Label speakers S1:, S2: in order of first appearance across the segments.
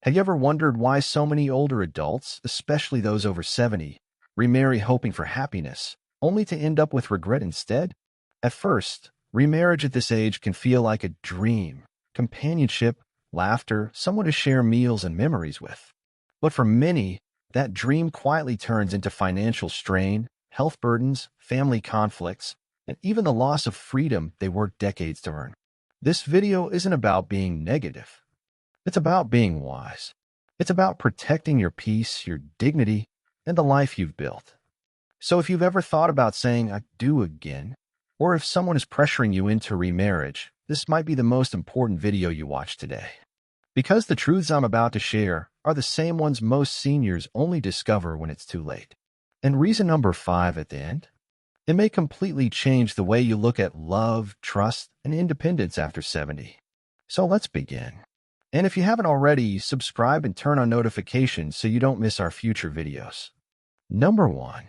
S1: Have you ever wondered why so many older adults, especially those over 70, remarry hoping for happiness, only to end up with regret instead? At first, remarriage at this age can feel like a dream, companionship, laughter, someone to share meals and memories with. But for many, that dream quietly turns into financial strain, health burdens, family conflicts, and even the loss of freedom they worked decades to earn. This video isn't about being negative. It's about being wise. It's about protecting your peace, your dignity, and the life you've built. So if you've ever thought about saying, I do again, or if someone is pressuring you into remarriage, this might be the most important video you watch today. Because the truths I'm about to share are the same ones most seniors only discover when it's too late. And reason number 5 at the end? It may completely change the way you look at love, trust, and independence after 70. So let's begin. And if you haven't already, subscribe and turn on notifications so you don't miss our future videos. Number 1.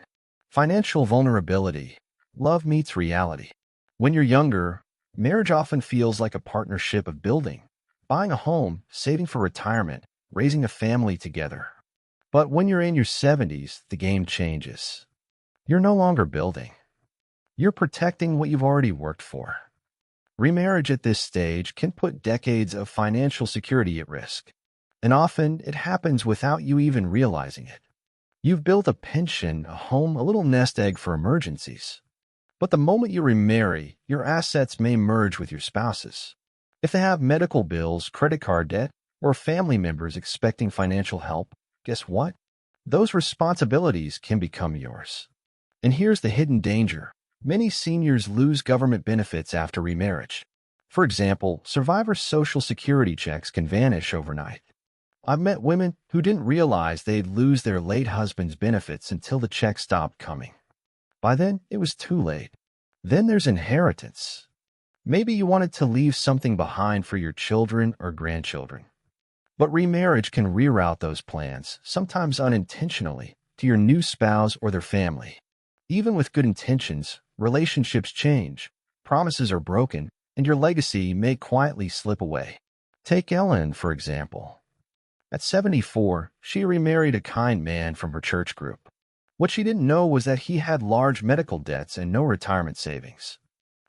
S1: Financial vulnerability. Love meets reality. When you're younger, marriage often feels like a partnership of building, buying a home, saving for retirement, raising a family together. But when you're in your 70s, the game changes. You're no longer building. You're protecting what you've already worked for. Remarriage at this stage can put decades of financial security at risk, and often it happens without you even realizing it. You've built a pension, a home, a little nest egg for emergencies. But the moment you remarry, your assets may merge with your spouse's. If they have medical bills, credit card debt, or family members expecting financial help, guess what? Those responsibilities can become yours. And here's the hidden danger. Many seniors lose government benefits after remarriage. For example, survivor Social Security checks can vanish overnight. I've met women who didn't realize they'd lose their late husband's benefits until the check stopped coming. By then, it was too late. Then there's inheritance. Maybe you wanted to leave something behind for your children or grandchildren. But remarriage can reroute those plans, sometimes unintentionally, to your new spouse or their family. Even with good intentions, relationships change, promises are broken, and your legacy may quietly slip away. Take Ellen, for example. At 74, she remarried a kind man from her church group. What she didn't know was that he had large medical debts and no retirement savings.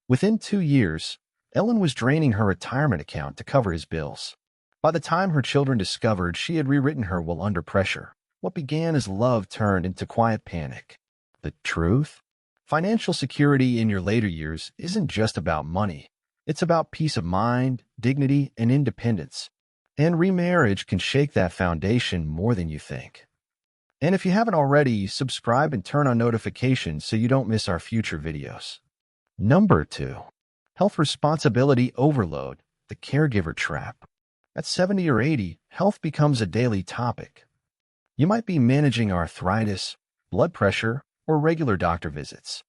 S1: Within 2 years, Ellen was draining her retirement account to cover his bills. By the time her children discovered she had rewritten her will under pressure, what began as love turned into quiet panic. The truth? Financial security in your later years isn't just about money. It's about peace of mind, dignity, and independence. And remarriage can shake that foundation more than you think. And if you haven't already, subscribe and turn on notifications so you don't miss our future videos. Number 2. Health responsibility overload, the caregiver trap. At 70 or 80, health becomes a daily topic. You might be managing arthritis, blood pressure, or regular doctor visits.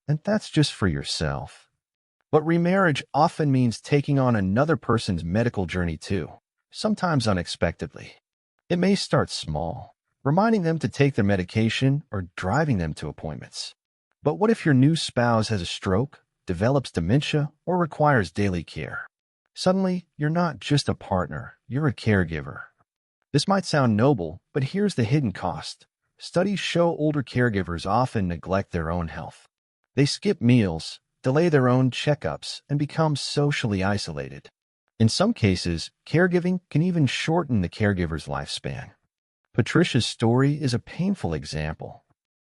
S1: And that's just for yourself. But remarriage often means taking on another person's medical journey too, sometimes unexpectedly. It may start small, reminding them to take their medication or driving them to appointments. But what if your new spouse has a stroke, develops dementia, or requires daily care? Suddenly, you're not just a partner, you're a caregiver. This might sound noble, but here's the hidden cost. Studies show older caregivers often neglect their own health. They skip meals, delay their own checkups, and become socially isolated. In some cases, caregiving can even shorten the caregiver's lifespan. Patricia's story is a painful example.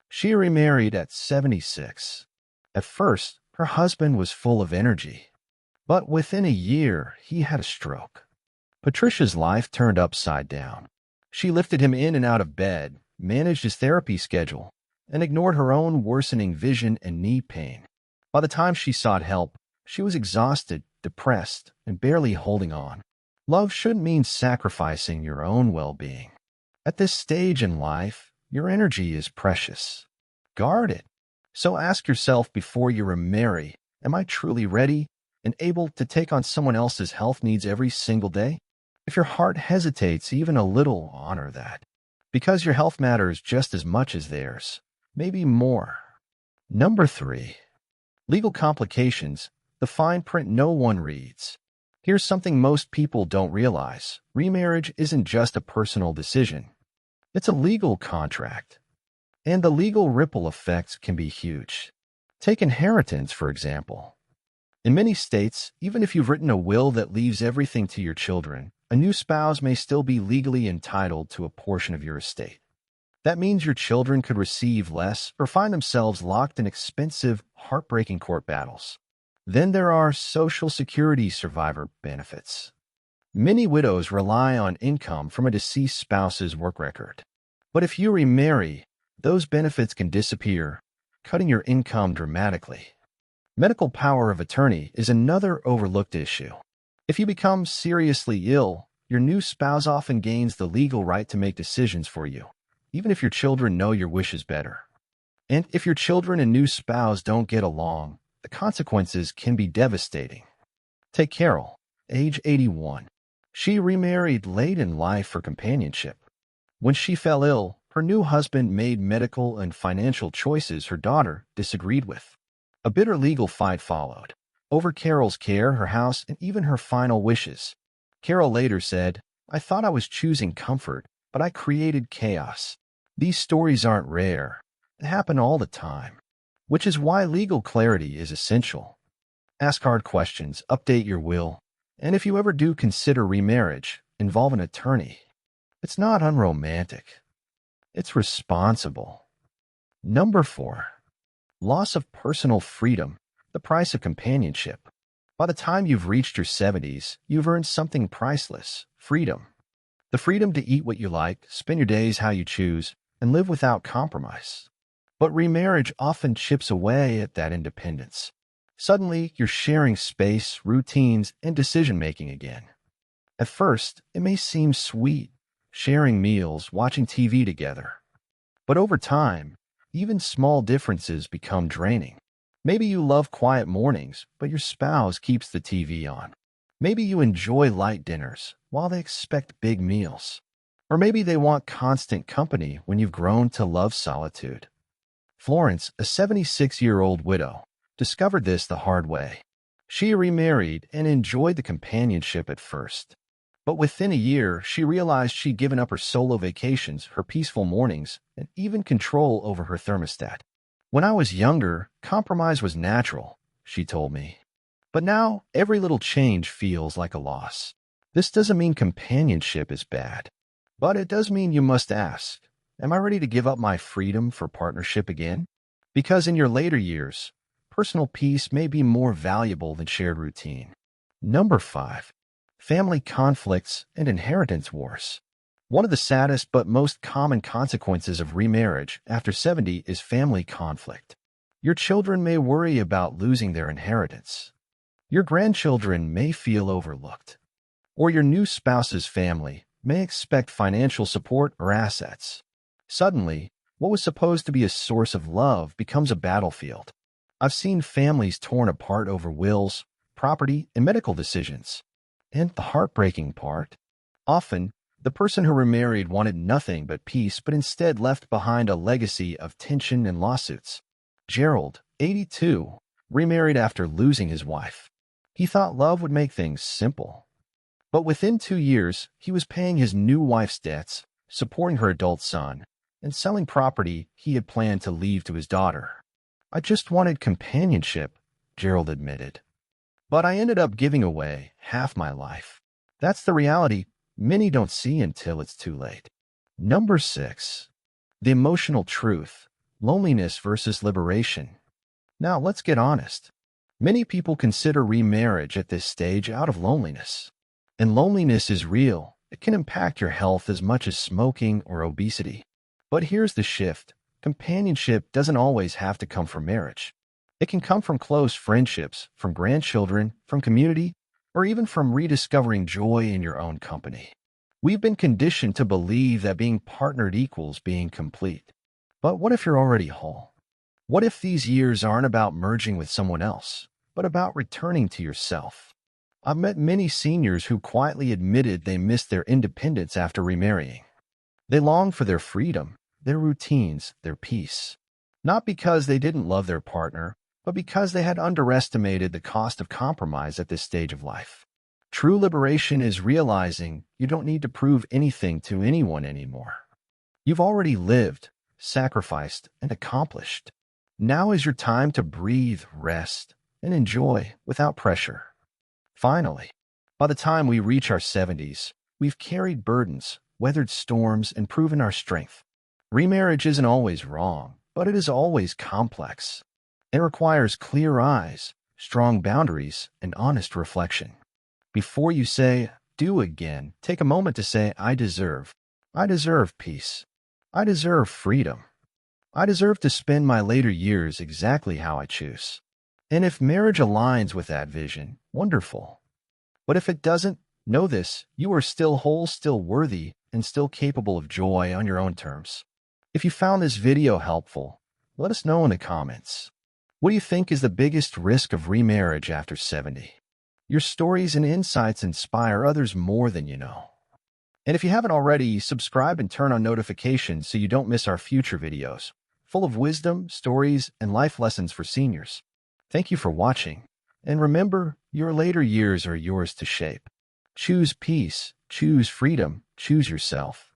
S1: She remarried at 76. At first, her husband was full of energy. But within a year, he had a stroke. Patricia's life turned upside down. She lifted him in and out of bed, managed his therapy schedule, and ignored her own worsening vision and knee pain. By the time she sought help, she was exhausted, depressed, and barely holding on. Love shouldn't mean sacrificing your own well-being. At this stage in life, your energy is precious. Guard it. So ask yourself before you remarry, am I truly ready and able to take on someone else's health needs every single day? If your heart hesitates even a little, honor that. Because your health matters just as much as theirs, maybe more. Number 3. Legal complications, the fine print no one reads. Here's something most people don't realize. Remarriage isn't just a personal decision. It's a legal contract. And the legal ripple effects can be huge. Take inheritance, for example. In many states, even if you've written a will that leaves everything to your children, a new spouse may still be legally entitled to a portion of your estate. That means your children could receive less or find themselves locked in expensive, heartbreaking court battles. Then there are Social Security survivor benefits. Many widows rely on income from a deceased spouse's work record. But if you remarry, those benefits can disappear, cutting your income dramatically. Medical power of attorney is another overlooked issue. If you become seriously ill, your new spouse often gains the legal right to make decisions for you, even if your children know your wishes better. And if your children and new spouse don't get along, the consequences can be devastating. Take Carol, age 81. She remarried late in life for companionship. When she fell ill, her new husband made medical and financial choices her daughter disagreed with. A bitter legal fight followed, over Carol's care, her house, and even her final wishes. Carol later said, "I thought I was choosing comfort, but I created chaos." These stories aren't rare. They happen all the time, which is why legal clarity is essential. Ask hard questions, update your will, and if you ever do consider remarriage, involve an attorney. It's not unromantic. It's responsible. Number 4. Loss of personal freedom, the price of companionship. By the time you've reached your 70s, you've earned something priceless: freedom. The freedom to eat what you like, spend your days how you choose, and live without compromise. But remarriage often chips away at that independence. Suddenly, you're sharing space, routines, and decision-making again. At first, it may seem sweet, sharing meals, watching TV together. But over time, even small differences become draining. Maybe you love quiet mornings, but your spouse keeps the TV on. Maybe you enjoy light dinners while they expect big meals. Or maybe they want constant company when you've grown to love solitude. Florence, a 76-year-old widow, discovered this the hard way. She remarried and enjoyed the companionship at first. But within a year, she realized she'd given up her solo vacations, her peaceful mornings, and even control over her thermostat. "When I was younger, compromise was natural," she told me. "But now, every little change feels like a loss." This doesn't mean companionship is bad, but it does mean you must ask, am I ready to give up my freedom for partnership again? Because in your later years, personal peace may be more valuable than shared routine. Number 5. Family conflicts and inheritance wars. One of the saddest but most common consequences of remarriage after 70 is family conflict. Your children may worry about losing their inheritance. Your grandchildren may feel overlooked. Or your new spouse's family may expect financial support or assets. Suddenly, what was supposed to be a source of love becomes a battlefield. I've seen families torn apart over wills, property, and medical decisions. And the heartbreaking part? Often, the person who remarried wanted nothing but peace, but instead left behind a legacy of tension and lawsuits. Gerald, 82, remarried after losing his wife. He thought love would make things simple. But within 2 years, he was paying his new wife's debts, supporting her adult son, and selling property he had planned to leave to his daughter. "I just wanted companionship," Gerald admitted. "But I ended up giving away half my life." That's the reality many don't see until it's too late. Number 6. The emotional truth: loneliness versus liberation. Now, let's get honest. Many people consider remarriage at this stage out of loneliness. And loneliness is real. It can impact your health as much as smoking or obesity. But here's the shift. Companionship doesn't always have to come from marriage. It can come from close friendships, from grandchildren, from community, or even from rediscovering joy in your own company. We've been conditioned to believe that being partnered equals being complete. But what if you're already whole? What if these years aren't about merging with someone else, but about returning to yourself? I've met many seniors who quietly admitted they missed their independence after remarrying. They longed for their freedom, their routines, their peace. Not because they didn't love their partner, but because they had underestimated the cost of compromise at this stage of life. True liberation is realizing you don't need to prove anything to anyone anymore. You've already lived, sacrificed, and accomplished. Now is your time to breathe, rest, and enjoy without pressure. Finally, by the time we reach our 70s, we've carried burdens, weathered storms, and proven our strength. Remarriage isn't always wrong, but it is always complex. It requires clear eyes, strong boundaries, and honest reflection. Before you say, do again, take a moment to say, I deserve peace. I deserve freedom. I deserve to spend my later years exactly how I choose. And if marriage aligns with that vision, wonderful. But if it doesn't, know this, you are still whole, still worthy, and still capable of joy on your own terms. If you found this video helpful, let us know in the comments. What do you think is the biggest risk of remarriage after 70? Your stories and insights inspire others more than you know. And if you haven't already, subscribe and turn on notifications so you don't miss our future videos, full of wisdom, stories, and life lessons for seniors. Thank you for watching. And remember, your later years are yours to shape. Choose peace, choose freedom, choose yourself.